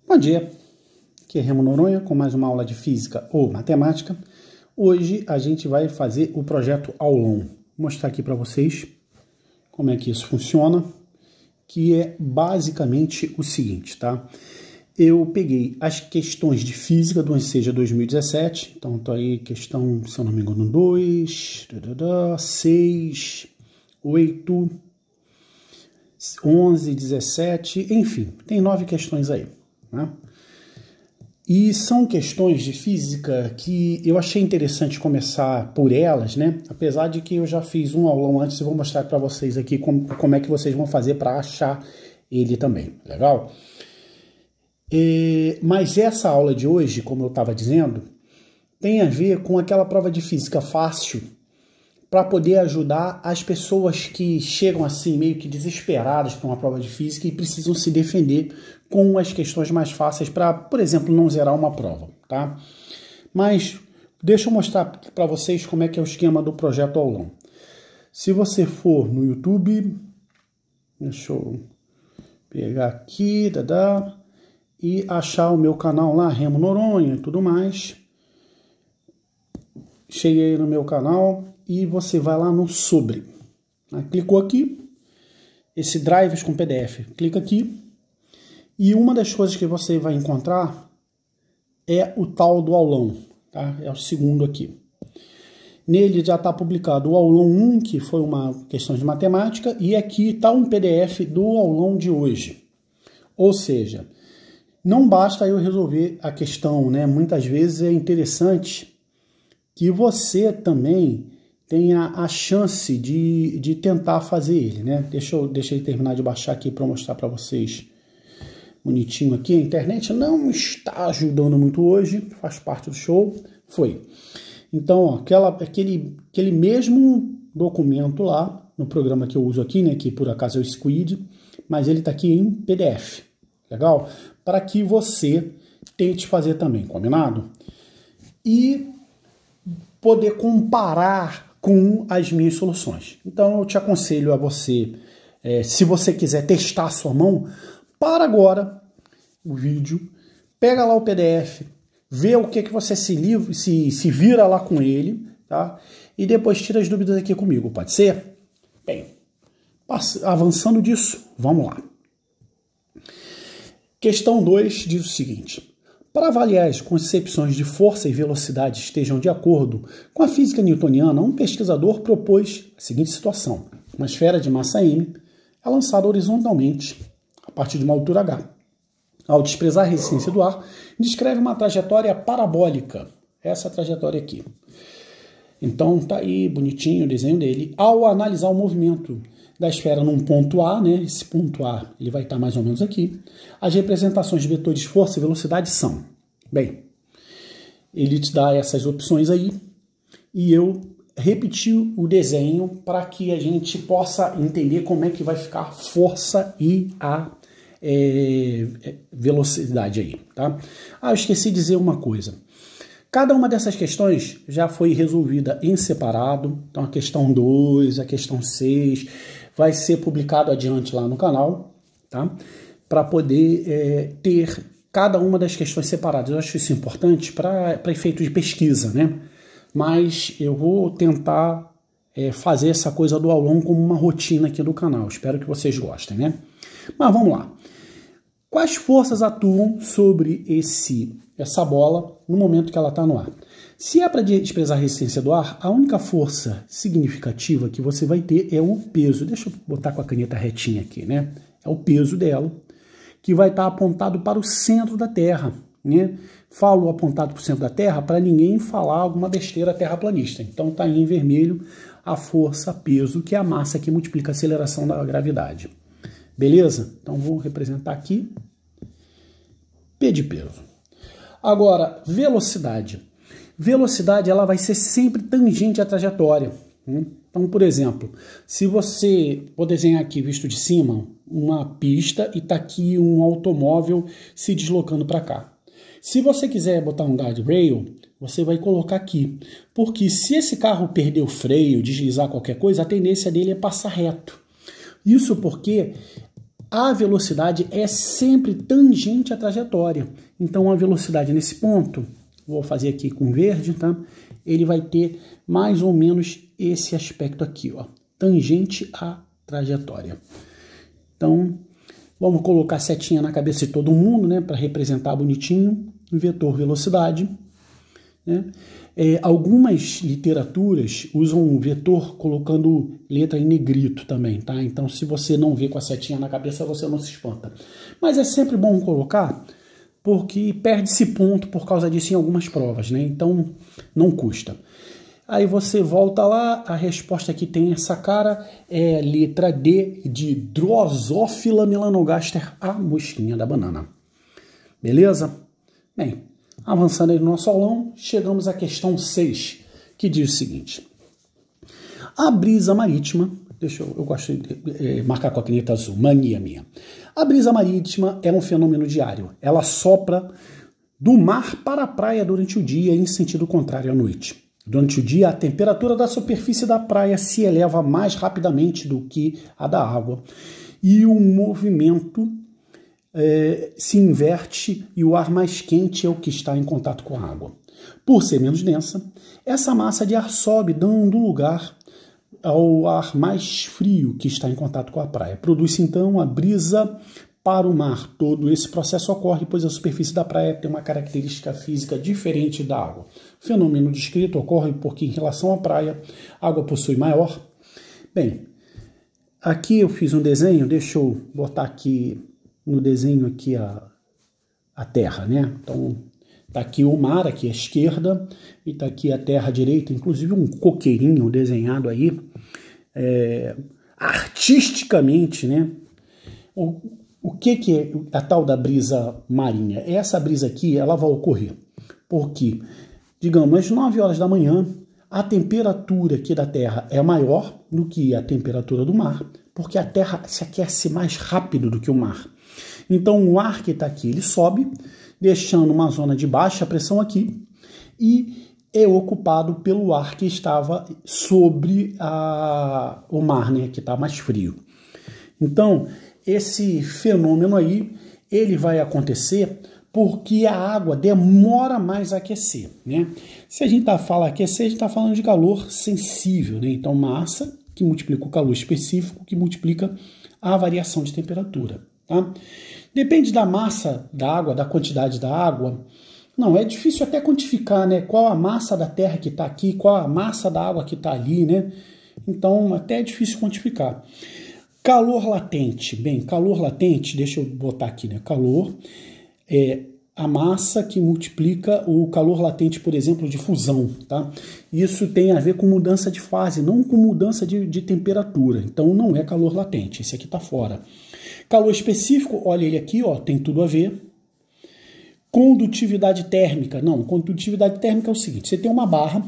Bom dia, aqui é Remo Noronha com mais uma aula de Física ou Matemática. Hoje a gente vai fazer o projeto aulão. Vou mostrar aqui para vocês como é que isso funciona, que é basicamente o seguinte, tá? Eu peguei as questões de Física do Enseja 2017, então tá aí questão, se eu não me engano, 2, 6, 8, 11, 17, enfim, tem 9 questões aí, né? E são questões de física que eu achei interessante começar por elas, né? Apesar de que eu já fiz um aulão antes e vou mostrar para vocês aqui como é que vocês vão fazer para achar ele também, legal? Mas essa aula de hoje, como eu estava dizendo, tem a ver com aquela prova de física fácil para poder ajudar as pessoas que chegam assim meio que desesperadas para uma prova de física e precisam se defender com as questões mais fáceis para, por exemplo, não zerar uma prova, tá? Mas deixa eu mostrar para vocês como é que é o esquema do projeto aulão. Se você for no YouTube, deixa eu pegar aqui, e achar o meu canal lá, Remo Noronha e tudo mais. Cheguei no meu canal e você vai lá no sobre. Clicou aqui, esse Drives com PDF, clica aqui. E uma das coisas que você vai encontrar é o tal do aulão, tá? É o segundo aqui. Nele já está publicado o aulão 1, que foi uma questão de matemática, e aqui está um PDF do aulão de hoje. Ou seja, não basta eu resolver a questão, né? Muitas vezes é interessante que você também tenha a chance de tentar fazer ele, né? Deixa eu terminar de baixar aqui para mostrar para vocês bonitinho aqui. A internet não está ajudando muito hoje, faz parte do show. Foi. Então, ó, aquele mesmo documento lá, no programa que eu uso aqui, né? Que por acaso é o Squid, mas ele está aqui em PDF. Legal? Para que você tente fazer também, combinado? E poder comparar com as minhas soluções. Então eu te aconselho a você, se você quiser testar a sua mão, para agora o vídeo, pega lá o PDF, vê o que você se vira lá com ele, tá? E depois tira as dúvidas aqui comigo, pode ser? Bem, avançando disso, vamos lá. Questão 2 diz o seguinte: para avaliar as concepções de força e velocidade estejam de acordo com a física newtoniana, um pesquisador propôs a seguinte situação: uma esfera de massa m é lançada horizontalmente a partir de uma altura h. Ao desprezar a resistência do ar, descreve uma trajetória parabólica. Essa trajetória aqui. Então tá aí bonitinho o desenho dele. Ao analisar o movimento da esfera num ponto A, né? Esse ponto A ele vai estar mais ou menos aqui. As representações de vetores de força e velocidade são. Bem, ele te dá essas opções aí e eu repeti o desenho para que a gente possa entender como é que vai ficar força e a velocidade aí, tá? Eu esqueci de dizer uma coisa. Cada uma dessas questões já foi resolvida em separado. Então a questão 2, a questão 6 vai ser publicado adiante lá no canal, tá? Para poder ter cada uma das questões separadas. Eu acho isso importante para efeito de pesquisa, né? Mas eu vou tentar fazer essa coisa do aulão como uma rotina aqui do canal. Espero que vocês gostem, né? Mas vamos lá. Quais forças atuam sobre essa bola no momento que ela está no ar? Se é para desprezar a resistência do ar, a única força significativa que você vai ter é o peso. Deixa eu botar com a caneta retinha aqui, né? É o peso dela, que vai estar apontado para o centro da Terra, né? Falo apontado para o centro da Terra para ninguém falar alguma besteira terraplanista. Então está aí em vermelho a força, peso, que é a massa que multiplica a aceleração da gravidade. Beleza? Então vou representar aqui P de peso. Agora, velocidade. Velocidade ela vai ser sempre tangente à trajetória. Então, por exemplo, se você vou desenhar aqui visto de cima uma pista e está aqui um automóvel se deslocando para cá. Se você quiser botar um guardrail, você vai colocar aqui. Porque se esse carro perder o freio, deslizar qualquer coisa, a tendência dele é passar reto. Isso porque a velocidade é sempre tangente à trajetória. Então, a velocidade nesse ponto, vou fazer aqui com verde, tá? Ele vai ter mais ou menos esse aspecto aqui, ó, tangente à trajetória. Então, vamos colocar a setinha na cabeça de todo mundo, né, para representar bonitinho o vetor velocidade, né? Algumas literaturas usam um vetor colocando letra em negrito também, tá? Então, se você não vê com a setinha na cabeça, você não se espanta. Mas é sempre bom colocar, porque perde-se ponto por causa disso em algumas provas, né? Então, não custa. Aí você volta lá, a resposta que tem essa cara é letra D de Drosophila melanogaster, a mosquinha da banana. Beleza? Bem, avançando aí no nosso aulão, chegamos à questão 6, que diz o seguinte. A brisa marítima, eu gosto de marcar com a caneta azul, mania minha. A brisa marítima é um fenômeno diário. Ela sopra do mar para a praia durante o dia e em sentido contrário à noite. Durante o dia, a temperatura da superfície da praia se eleva mais rapidamente do que a da água e o movimento se inverte e o ar mais quente é o que está em contato com a água. Por ser menos densa, essa massa de ar sobe, dando lugar ao ar mais frio que está em contato com a praia. Produz-se então a brisa para o mar. Todo esse processo ocorre pois a superfície da praia tem uma característica física diferente da água. O fenômeno descrito ocorre porque em relação à praia, a água possui maior. Bem, aqui eu fiz um desenho, deixa eu botar aqui no desenho aqui a terra, né? Então, tá aqui o mar, aqui à esquerda, e tá aqui a terra à direita, inclusive um coqueirinho desenhado aí, artisticamente, né? O que é a tal da brisa marinha? Essa brisa aqui, ela vai ocorrer porque, digamos, às 9 horas da manhã, a temperatura aqui da Terra é maior do que a temperatura do mar, porque a Terra se aquece mais rápido do que o mar. Então, o ar que está aqui, ele sobe, deixando uma zona de baixa pressão aqui, e é ocupado pelo ar que estava sobre o mar, né, que está mais frio. Então, esse fenômeno aí, ele vai acontecer porque a água demora mais a aquecer, né? Se a gente fala aquecer, a gente está falando de calor sensível, né? Então, massa que multiplica o calor específico, que multiplica a variação de temperatura, tá? Depende da massa da água, da quantidade da água. Não, é difícil até quantificar, né? Qual a massa da terra que está aqui, qual a massa da água que está ali, né? Então, até é difícil quantificar. Calor latente. Bem, calor latente, deixa eu botar aqui, né? Calor é a massa que multiplica o calor latente, por exemplo, de fusão, tá? Isso tem a ver com mudança de fase, não com mudança de temperatura. Então, não é calor latente. Esse aqui está fora. Calor específico, olha ele aqui, ó, tem tudo a ver. Condutividade térmica. Não, condutividade térmica é o seguinte, você tem uma barra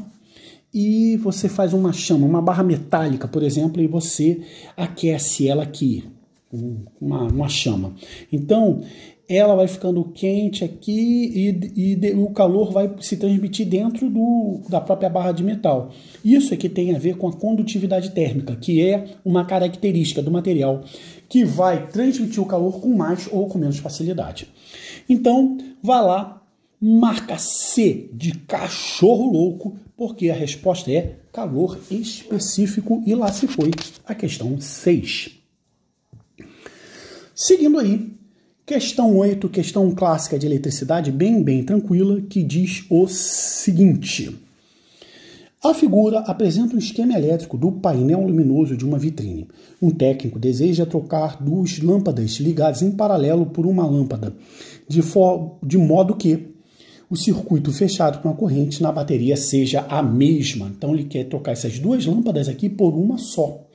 e você faz uma chama, uma barra metálica, por exemplo, e você aquece ela aqui, uma chama. Então, ela vai ficando quente aqui e o calor vai se transmitir dentro da própria barra de metal. Isso é que tem a ver com a condutividade térmica, que é uma característica do material que vai transmitir o calor com mais ou com menos facilidade. Então, vá lá, marca C de cachorro louco, porque a resposta é calor específico, e lá se foi a questão 6. Seguindo aí, questão 8, questão clássica de eletricidade, bem tranquila, que diz o seguinte. A figura apresenta um esquema elétrico do painel luminoso de uma vitrine. Um técnico deseja trocar duas lâmpadas ligadas em paralelo por uma lâmpada, de modo que o circuito fechado com a corrente na bateria seja a mesma. Então ele quer trocar essas duas lâmpadas aqui por uma só.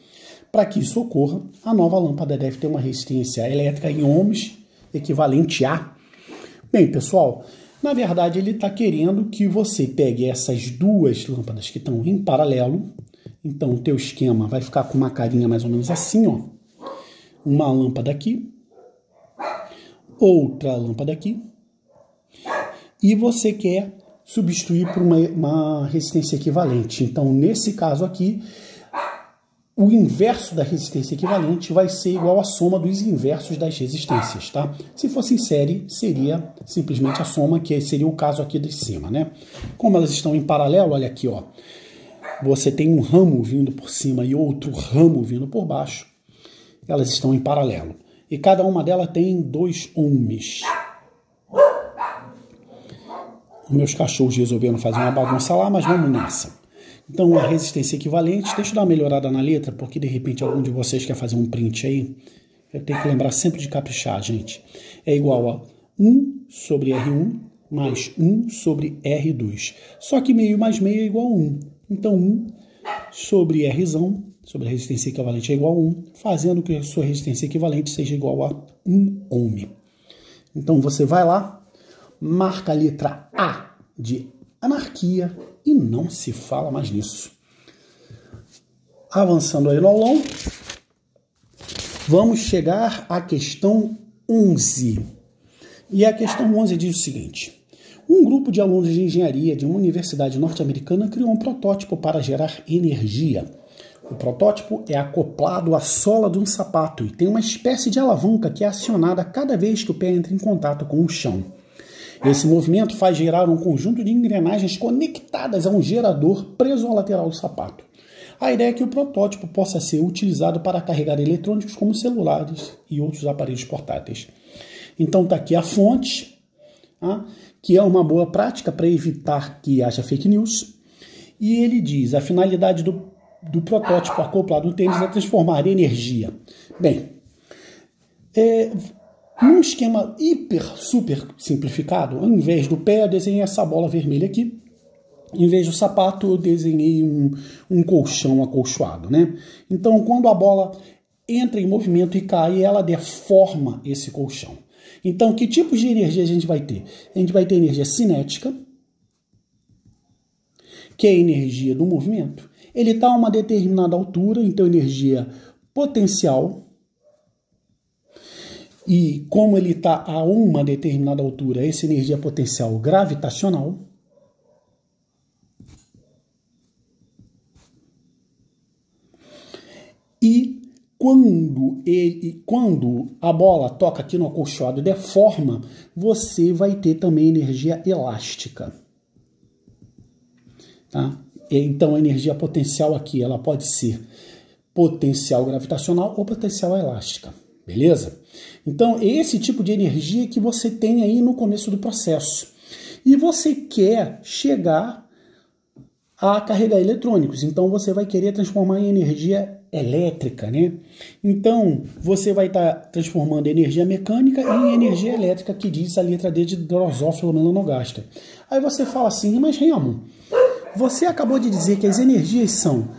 Para que isso ocorra, a nova lâmpada deve ter uma resistência elétrica em ohms equivalente a... Bem, pessoal, na verdade ele está querendo que você pegue essas duas lâmpadas que estão em paralelo. Então o teu esquema vai ficar com uma carinha mais ou menos assim, ó. Uma lâmpada aqui, outra lâmpada aqui, e você quer substituir por uma resistência equivalente. Então, nesse caso aqui, o inverso da resistência equivalente vai ser igual à soma dos inversos das resistências, tá? Se fosse em série, seria simplesmente a soma, que seria o caso aqui de cima, né? Como elas estão em paralelo, olha aqui, ó. Você tem um ramo vindo por cima e outro ramo vindo por baixo. Elas estão em paralelo. E cada uma delas tem 2 ohms. Os meus cachorros resolveram fazer uma bagunça lá, mas vamos nessa. Então, a resistência equivalente, deixa eu dar uma melhorada na letra, porque de repente algum de vocês quer fazer um print aí. Eu tenho que lembrar sempre de caprichar, gente. É igual a 1 sobre R1 mais 1 sobre R2. Só que meio mais meio é igual a 1. Então, 1 sobre Rzão, sobre a resistência equivalente, é igual a 1, fazendo que a sua resistência equivalente seja igual a 1 ohm. Então, você vai lá, marca a letra A de anarquia e não se fala mais nisso. Avançando aí no aulão, vamos chegar à questão 11. E a questão 11 diz o seguinte: um grupo de alunos de engenharia de uma universidade norte-americana criou um protótipo para gerar energia. O protótipo é acoplado à sola de um sapato e tem uma espécie de alavanca que é acionada cada vez que o pé entra em contato com o chão. Esse movimento faz girar um conjunto de engrenagens conectadas a um gerador preso à lateral do sapato. A ideia é que o protótipo possa ser utilizado para carregar eletrônicos como celulares e outros aparelhos portáteis. Então está aqui a fonte, tá? Que é uma boa prática para evitar que haja fake news. E ele diz: a finalidade do protótipo acoplado no tênis é transformar energia. Bem, num esquema super simplificado, ao invés do pé, eu desenhei essa bola vermelha aqui. Em vez do sapato, eu desenhei um colchão acolchoado, né? Então, quando a bola entra em movimento e cai, ela deforma esse colchão. Então, que tipos de energia a gente vai ter? A gente vai ter energia cinética, que é a energia do movimento. Ele está a uma determinada altura, então energia potencial. E como ele está a uma determinada altura, essa energia potencial gravitacional. E quando a bola toca aqui no acolchoado e deforma, você vai ter também energia elástica. Tá? Então a energia potencial aqui ela pode ser potencial gravitacional ou potencial elástica. Beleza? Então, é esse tipo de energia que você tem aí no começo do processo. E você quer chegar a carregar eletrônicos. Então, você vai querer transformar em energia elétrica, né? Então, você vai estar transformando energia mecânica em energia elétrica, que diz a letra D de Drosophila melanogaster. Aí você fala assim: mas Remo, você acabou de dizer que as energias são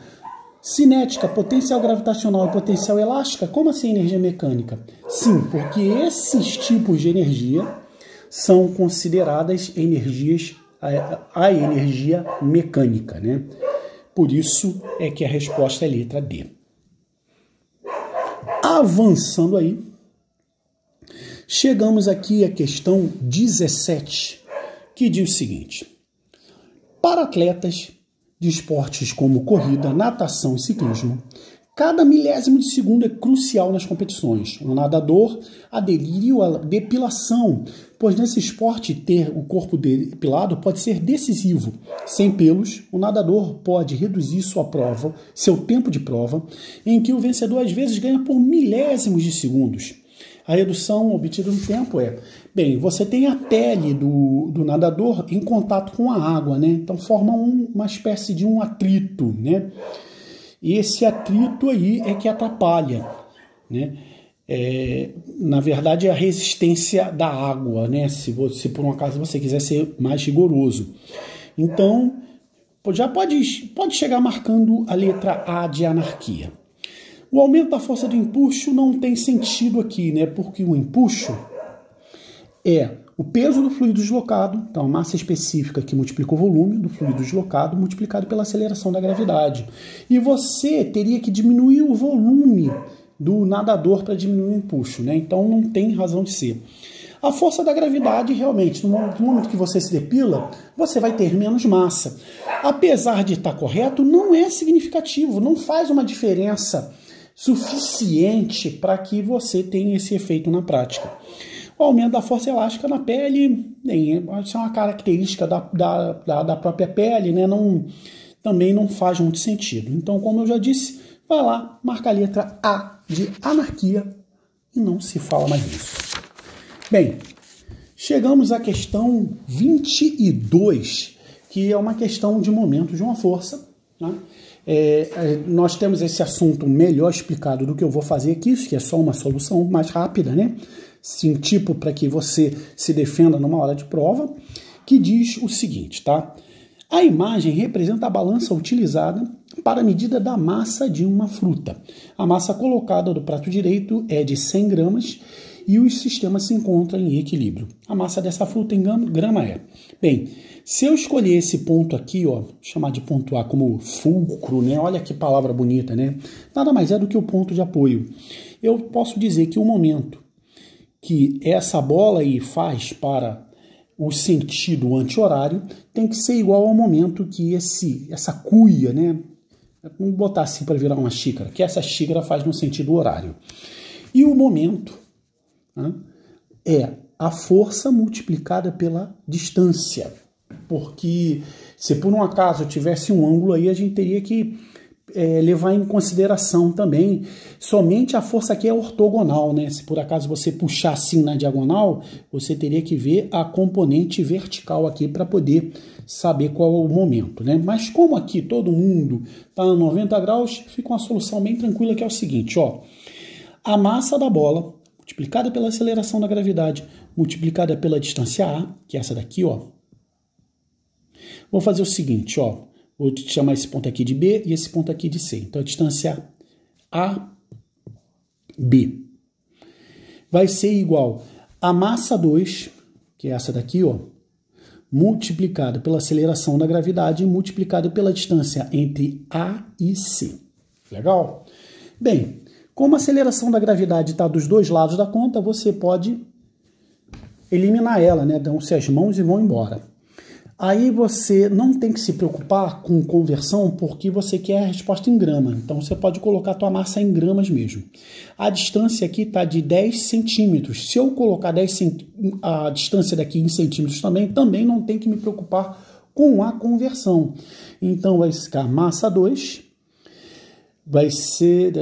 cinética, potencial gravitacional e potencial elástica. Como assim energia mecânica? Sim, porque esses tipos de energia são consideradas energias, a energia mecânica, né? Por isso é que a resposta é letra D. Avançando aí, chegamos aqui à questão 17, que diz o seguinte: para atletas de esportes como corrida, natação e ciclismo, cada milésimo de segundo é crucial nas competições. O nadador aderiu à depilação, pois nesse esporte ter o corpo depilado pode ser decisivo. Sem pelos, o nadador pode reduzir seu tempo de prova, em que o vencedor às vezes ganha por milésimos de segundos. A redução obtida no tempo bem, você tem a pele do nadador em contato com a água, né? Então forma uma espécie de um atrito, né? E esse atrito aí é que atrapalha, né? Na verdade é a resistência da água, né? Se por um acaso você quiser ser mais rigoroso. Então, já pode chegar marcando a letra A de anarquia. O aumento da força do empuxo não tem sentido aqui, né? Porque o empuxo é o peso do fluido deslocado, então a massa específica que multiplica o volume do fluido deslocado multiplicado pela aceleração da gravidade. E você teria que diminuir o volume do nadador para diminuir o empuxo, né? Então não tem razão de ser. A força da gravidade, realmente, no momento que você se depila, você vai ter menos massa. apesar de estar correto, não é significativo, não faz uma diferença suficiente para que você tenha esse efeito na prática. O aumento da força elástica na pele, isso é uma característica da própria pele, né? Também não faz muito sentido. Então, como eu já disse, vai lá, marca a letra A de anarquia e não se fala mais nisso. Bem, chegamos à questão 22, que é uma questão de momento de uma força, né? Nós temos esse assunto melhor explicado do que eu vou fazer aqui, isso que é só uma solução mais rápida, né? Sim, tipo para que você se defenda numa hora de prova, que diz o seguinte, tá? A imagem representa a balança utilizada para a medida da massa de uma fruta. A massa colocada do prato direito é de 100 gramas e o sistema se encontra em equilíbrio. A massa dessa fruta em grama é... Bem, se eu escolher esse ponto aqui, ó, chamar de ponto A como fulcro, né? Olha que palavra bonita, né? Nada mais é do que o ponto de apoio. Eu posso dizer que o momento que essa bola aí faz para o sentido anti-horário tem que ser igual ao momento que essa cuia, né? Vamos botar assim para virar uma xícara, que essa xícara faz no sentido horário. E o momento, né, é a força multiplicada pela distância. Porque se por um acaso tivesse um ângulo aí, a gente teria que levar em consideração também, somente a força aqui é ortogonal, né? Se por acaso você puxar assim na diagonal, você teria que ver a componente vertical aqui para poder saber qual é o momento, né? Mas como aqui todo mundo está a 90 graus, fica uma solução bem tranquila que é o seguinte, ó. A massa da bola multiplicada pela aceleração da gravidade multiplicada pela distância A, que é essa daqui, ó. Vou fazer o seguinte, ó. Vou chamar esse ponto aqui de B e esse ponto aqui de C. Então, a distância AB vai ser igual a massa 2, que é essa daqui, ó, multiplicada pela aceleração da gravidade multiplicada pela distância entre A e C. Legal? Bem, como a aceleração da gravidade está dos dois lados da conta, você pode eliminar ela, né? Dão-se as mãos e vão embora. Aí você não tem que se preocupar com conversão porque você quer a resposta em grama. Então você pode colocar a tua massa em gramas mesmo. A distância aqui está de 10 centímetros. Se eu colocar a distância daqui em centímetros também não tem que me preocupar com a conversão. Então vai ficar massa 2, vai ser...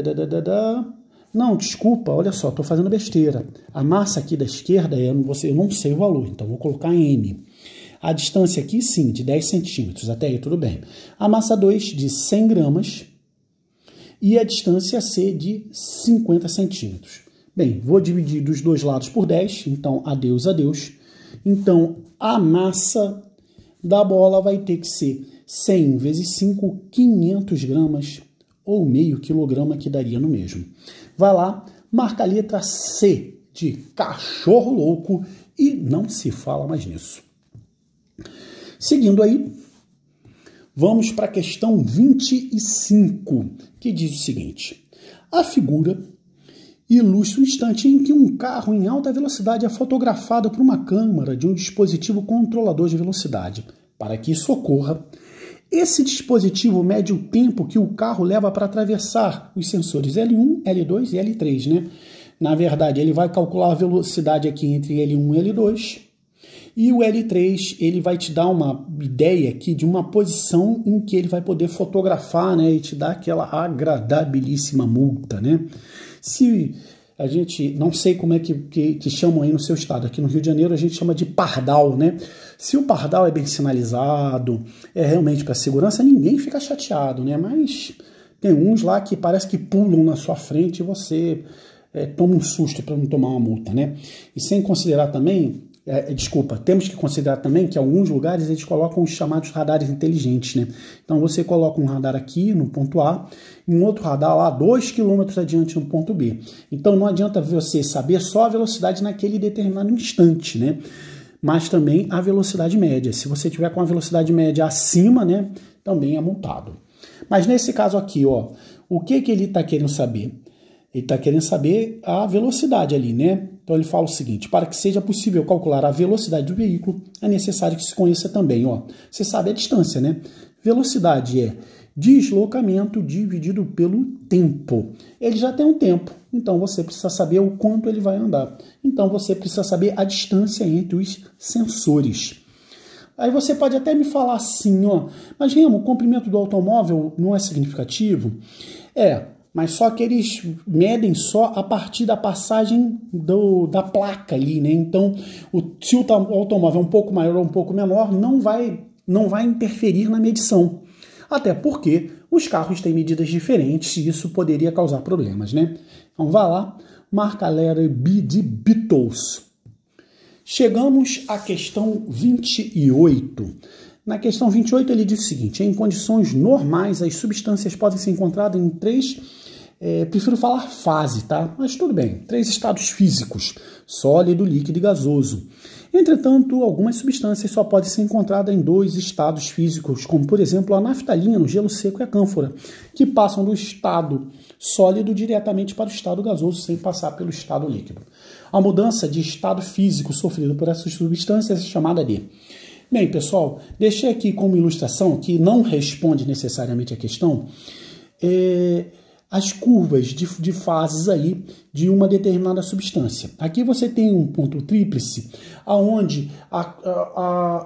Não, desculpa, olha só, estou fazendo besteira. A massa aqui da esquerda, eu não sei o valor, então vou colocar em M. A distância aqui, sim, de 10 centímetros. Até aí, tudo bem. A massa 2 de 100 gramas e a distância C de 50 centímetros. Bem, vou dividir dos dois lados por 10. Então, adeus, adeus. Então, a massa da bola vai ter que ser 100 vezes 5, 500 gramas ou meio quilograma, que daria no mesmo. Vai lá, marca a letra C de cachorro louco e não se fala mais nisso. Seguindo aí, vamos para a questão 25, que diz o seguinte. A figura ilustra o instante em que um carro em alta velocidade é fotografado por uma câmera de um dispositivo controlador de velocidade. Para que isso ocorra, esse dispositivo mede o tempo que o carro leva para atravessar os sensores L1, L2 e L3, né? Na verdade, ele vai calcular a velocidade aqui entre L1 e L2. E o L3, ele vai te dar uma ideia aqui de uma posição em que ele vai poder fotografar, né? E te dar aquela agradabilíssima multa, né? Se a gente, não sei como é que chamam aí no seu estado, aqui no Rio de Janeiro a gente chama de pardal, né? Se o pardal é bem sinalizado, é realmente para segurança, ninguém fica chateado, né? Mas tem uns lá que parece que pulam na sua frente e você toma um susto para não tomar uma multa, né? E sem considerar também... temos que considerar também que em alguns lugares eles colocam os chamados radares inteligentes, né? Então você coloca um radar aqui no ponto A e um outro radar lá 2 km adiante no ponto B. Então não adianta você saber só a velocidade naquele determinado instante, né? Mas também a velocidade média. Se você tiver com a velocidade média acima, né, também é multado. Mas nesse caso aqui, ó, o que ele está querendo saber? Ele está querendo saber a velocidade ali, né? Então ele fala o seguinte: para que seja possível calcular a velocidade do veículo, é necessário que se conheça também, ó, você sabe a distância, né? Velocidade é deslocamento dividido pelo tempo. Ele já tem um tempo, então você precisa saber o quanto ele vai andar. Então você precisa saber a distância entre os sensores. Aí você pode até me falar assim, ó, mas Remo, o comprimento do automóvel não é significativo? Mas só que eles medem só a partir da passagem da placa ali, né? Então, se o automóvel é um pouco maior ou um pouco menor, não vai interferir na medição. Até porque os carros têm medidas diferentes e isso poderia causar problemas, né? Então, vá lá, marca a letra B de Beatles. Chegamos à questão 28. Na questão 28 ele diz o seguinte: em condições normais as substâncias podem ser encontradas em três, prefiro falar fase, tá? Mas tudo bem, 3 estados físicos: sólido, líquido e gasoso. Entretanto, algumas substâncias só podem ser encontradas em 2 estados físicos, como por exemplo a naftalina, o gelo seco e a cânfora, que passam do estado sólido diretamente para o estado gasoso sem passar pelo estado líquido. A mudança de estado físico sofrida por essas substâncias é chamada de... Bem, pessoal, deixei aqui como ilustração, que não responde necessariamente a questão, as curvas de fases aí de uma determinada substância. Aqui você tem um ponto tríplice, onde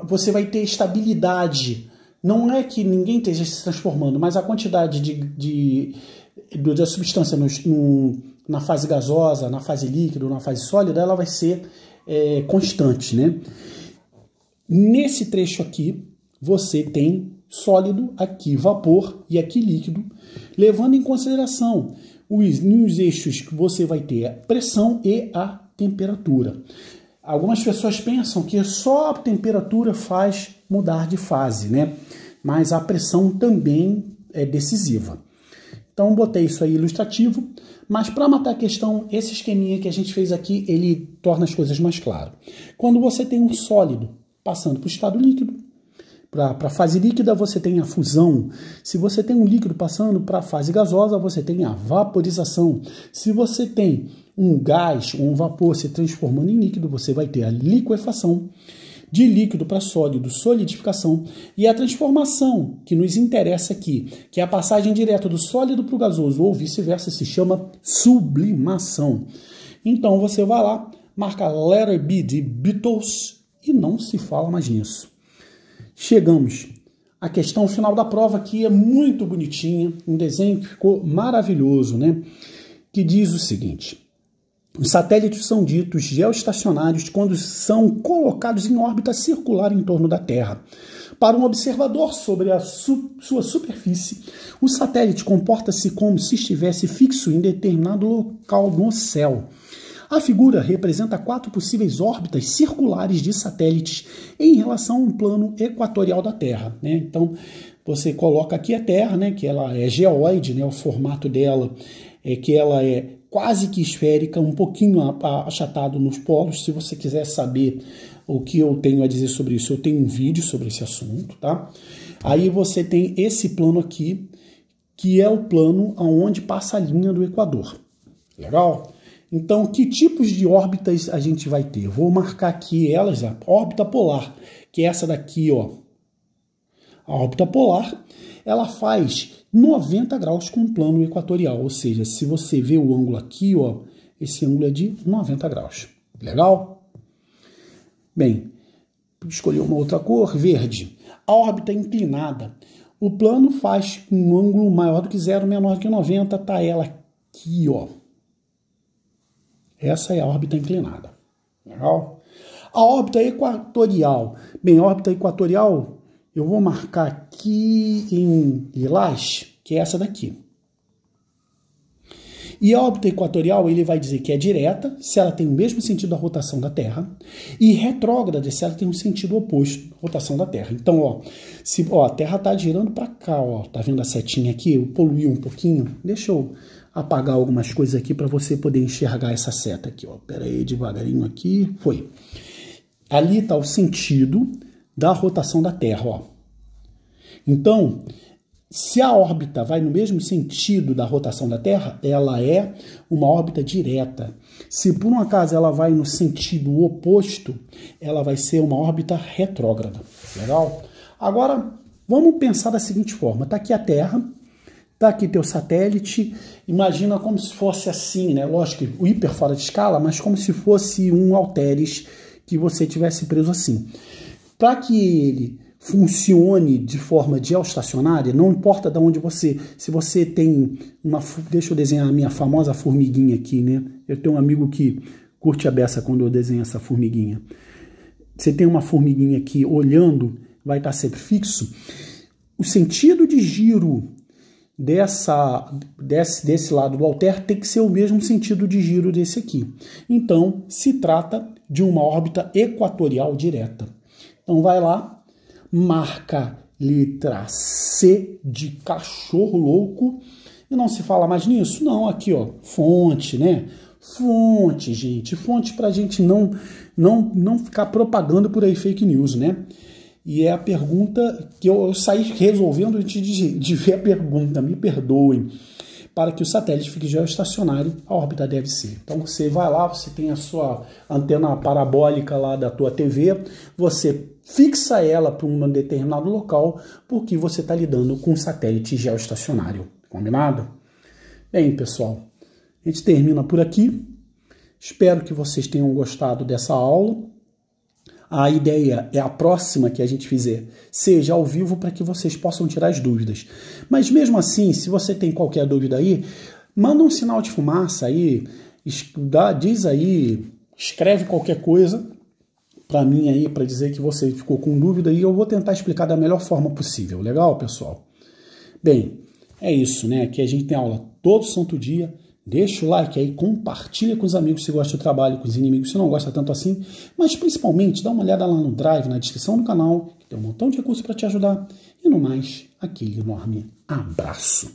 você vai ter estabilidade. Não é que ninguém esteja se transformando, mas a quantidade da substância na fase gasosa, na fase líquida, na fase sólida, ela vai ser constante, né? Nesse trecho aqui, você tem sólido, aqui vapor e aqui líquido, levando em consideração nos eixos que você vai ter a pressão e a temperatura. Algumas pessoas pensam que só a temperatura faz mudar de fase, né? Mas a pressão também é decisiva. Então, botei isso aí ilustrativo, mas para matar a questão, esse esqueminha que a gente fez aqui, ele torna as coisas mais claras. Quando você tem um sólido passando para o estado líquido, para a fase líquida você tem a fusão. Se você tem um líquido passando para a fase gasosa, você tem a vaporização. Se você tem um gás ou um vapor se transformando em líquido, você vai ter a liquefação. De líquido para sólido, solidificação. E a transformação que nos interessa aqui, que é a passagem direta do sólido para o gasoso ou vice-versa, se chama sublimação. Então você vai lá, marca a letra B de Beatles e não se fala mais nisso. Chegamos à questão final da prova, que é muito bonitinha, um desenho que ficou maravilhoso, né? Que diz o seguinte: os satélites são ditos geoestacionários quando são colocados em órbita circular em torno da Terra. Para um observador sobre a sua superfície, o satélite comporta-se como se estivesse fixo em determinado local no céu. A figura representa 4 possíveis órbitas circulares de satélites em relação a um plano equatorial da Terra, né? Então, você coloca aqui a Terra, né, que ela é geóide, né, o formato dela é que ela é quase que esférica, um pouquinho achatado nos polos. Se você quiser saber o que eu tenho a dizer sobre isso, eu tenho um vídeo sobre esse assunto, tá? Aí você tem esse plano aqui, que é o plano onde passa a linha do Equador. Legal? Então, que tipos de órbitas a gente vai ter? Eu vou marcar aqui elas, a órbita polar, que é essa daqui, ó. A órbita polar, ela faz 90 graus com o plano equatorial, ou seja, se você vê o ângulo aqui, ó, esse ângulo é de 90 graus. Legal? Bem, escolhi uma outra cor, verde. A órbita inclinada. O plano faz um ângulo maior do que 0, menor do que 90, tá ela aqui, ó. Essa é a órbita inclinada. Legal? A órbita equatorial. Bem, a órbita equatorial, eu vou marcar aqui em lilás, que é essa daqui. E a órbita equatorial, ele vai dizer que é direta, se ela tem o mesmo sentido da rotação da Terra, e retrógrada, se ela tem um sentido oposto à rotação da Terra. Então, ó, a Terra está girando para cá, ó, tá vendo a setinha aqui? Eu poluí um pouquinho. Deixa eu apagar algumas coisas aqui para você poder enxergar essa seta aqui, ó. Pera aí, devagarinho aqui. Foi. Ali está o sentido da rotação da Terra, ó. Então, Se a órbita vai no mesmo sentido da rotação da Terra, ela é uma órbita direta. Se por um acaso ela vai no sentido oposto, ela vai ser uma órbita retrógrada. Legal? Agora, vamos pensar da seguinte forma. Está aqui a Terra, está aqui teu satélite. Imagina como se fosse assim, né? Lógico que o hiper fora de escala, mas como se fosse um halteres que você tivesse preso assim. Para que ele funcione de forma geoestacionária, não importa de onde você... Se você tem uma... Deixa eu desenhar a minha famosa formiguinha aqui, né? Eu tenho um amigo que curte a beça quando eu desenho essa formiguinha. Você tem uma formiguinha aqui olhando, vai estar sempre fixo. O sentido de giro desse lado do halter tem que ser o mesmo sentido de giro desse aqui. Então, se trata de uma órbita equatorial direta. Então, vai lá, marca letra C de cachorro louco. E não se fala mais nisso? Não, aqui, ó, fonte, né? Fonte, gente. Fonte pra gente não ficar propagando por aí fake news, né? E é a pergunta que eu saí resolvendo antes de ver a pergunta. Me perdoem. Para que o satélite fique geoestacionário, a órbita deve ser. Então você vai lá, você tem a sua antena parabólica lá da tua TV, você fixa ela para um determinado local, porque você está lidando com um satélite geoestacionário. Combinado? Bem, pessoal, a gente termina por aqui. Espero que vocês tenham gostado dessa aula. A ideia é a próxima que a gente fizer seja ao vivo para que vocês possam tirar as dúvidas. Mas mesmo assim, se você tem qualquer dúvida aí, manda um sinal de fumaça aí, diz aí, escreve qualquer coisa para mim aí, para dizer que você ficou com dúvida e eu vou tentar explicar da melhor forma possível. Legal, pessoal? Bem, é isso, né? Aqui a gente tem aula todo santo dia. Deixa o like aí, compartilha com os amigos se gosta do trabalho, com os inimigos se não gosta tanto assim, mas principalmente dá uma olhada lá no Drive, na descrição do canal, que tem um montão de recursos para te ajudar. E no mais, aquele enorme abraço.